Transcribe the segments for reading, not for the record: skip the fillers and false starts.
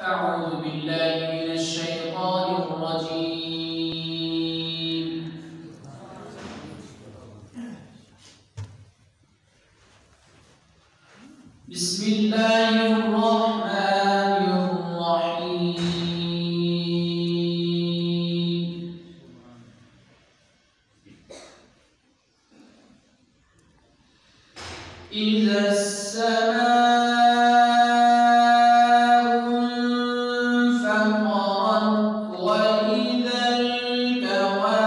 أعوذ بالله من الشيطان الرجيم. بسم الله الرحمن الرحيم. إذا السماء انفطرت وإذا الكواكب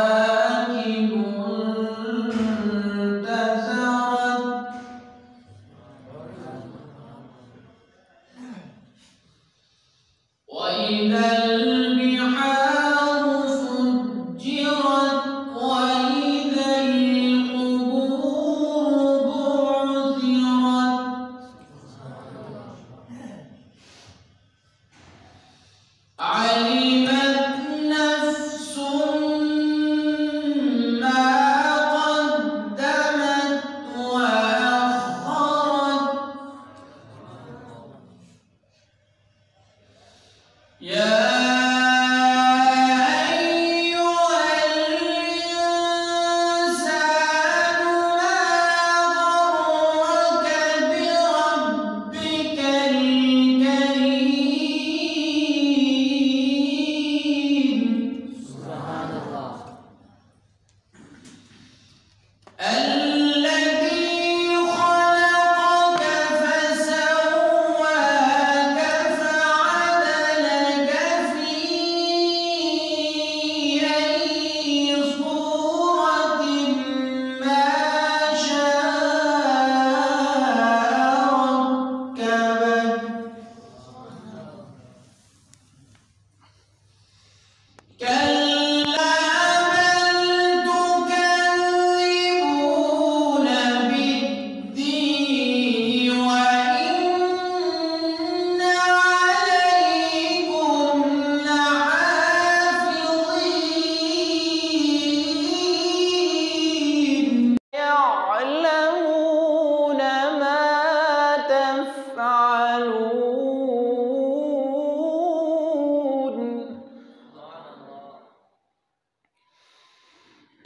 انتثرت وإذا البحار فجرت وإذا القبور بعثرت علمت نفس ما قدمت وأخرت يا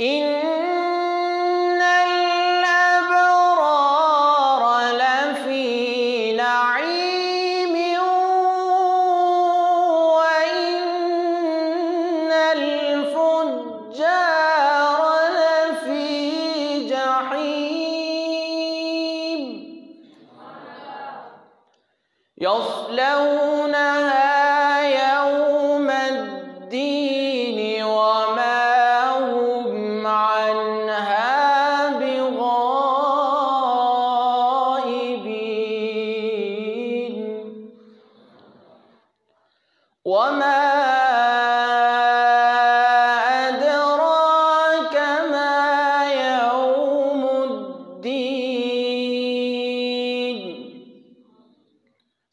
إن الأبرار لفي نعيم وإن الفجار لفي جحيم يصلونها يوم الدين وما هم عنها بغائبين وما أدراك ما يوم الدين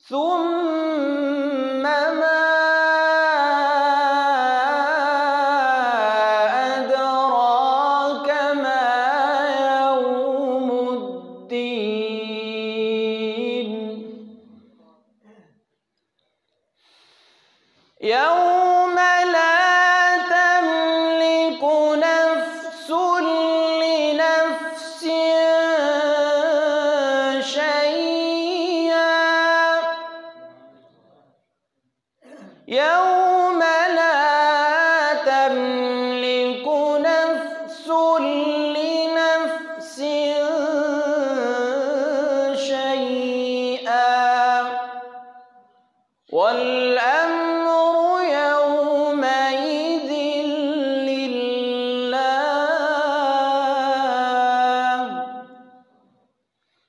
ثم ما أدراك ما يوم الدين يوم لا تملك نفس لنفس شيئا يوم لا تملك نفس لنفس شيئا والأمر يومئذ لله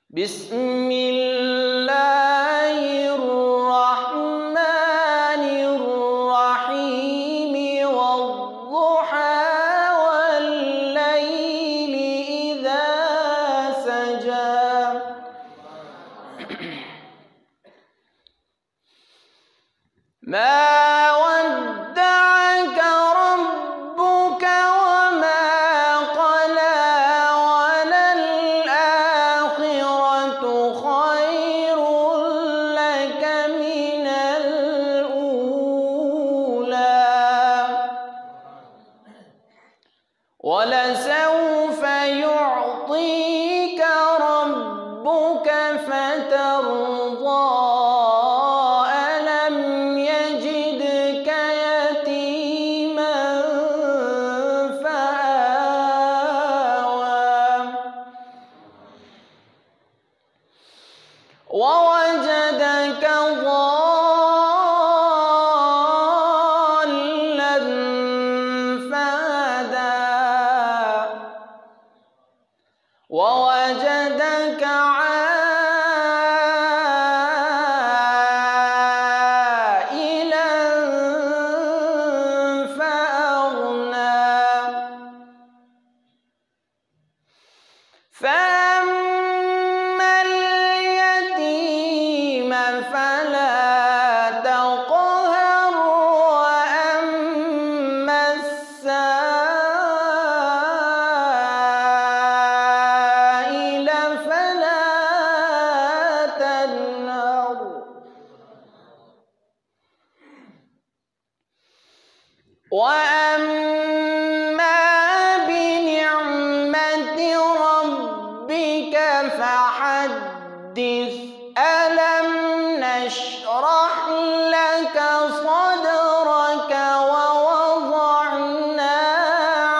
بسم الله الرحمن الرحيم والضحى والليل إذا سجى ما ودعك ربك وما قلى وللآخرة خير لك من الأولى وأما بنعمة ربك فحدث. ألم نشرح لك صدرك ووضعنا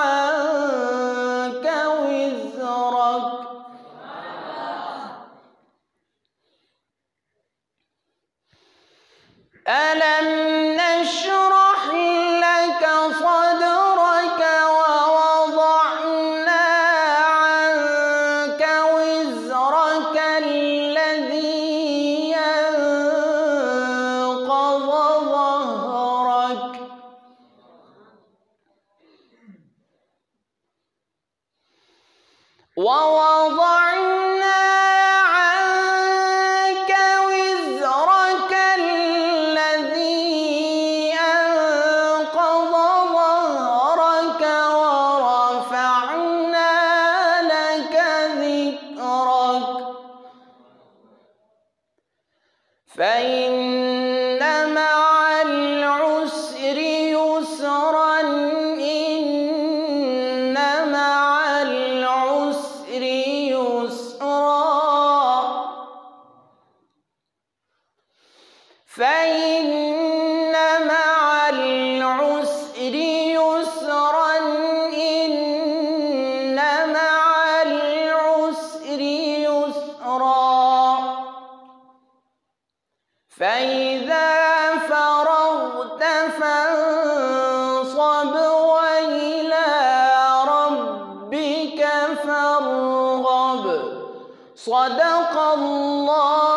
عنك وزرك. ألم نشرح لك صدرك ووضعنا عنك وزرك الذي ينقض ظهرك. ووضعنا عنك وزرك الذي أنقض ظهرك ورفعنا لك ذكرك. فإن مع العسر يسرا. إن مع العسر يسرا. فإن مع العسر يسرا. إن مع العسر يسرا. فإذا فرغت فانصب وإلى ربك فارغب. صدق الله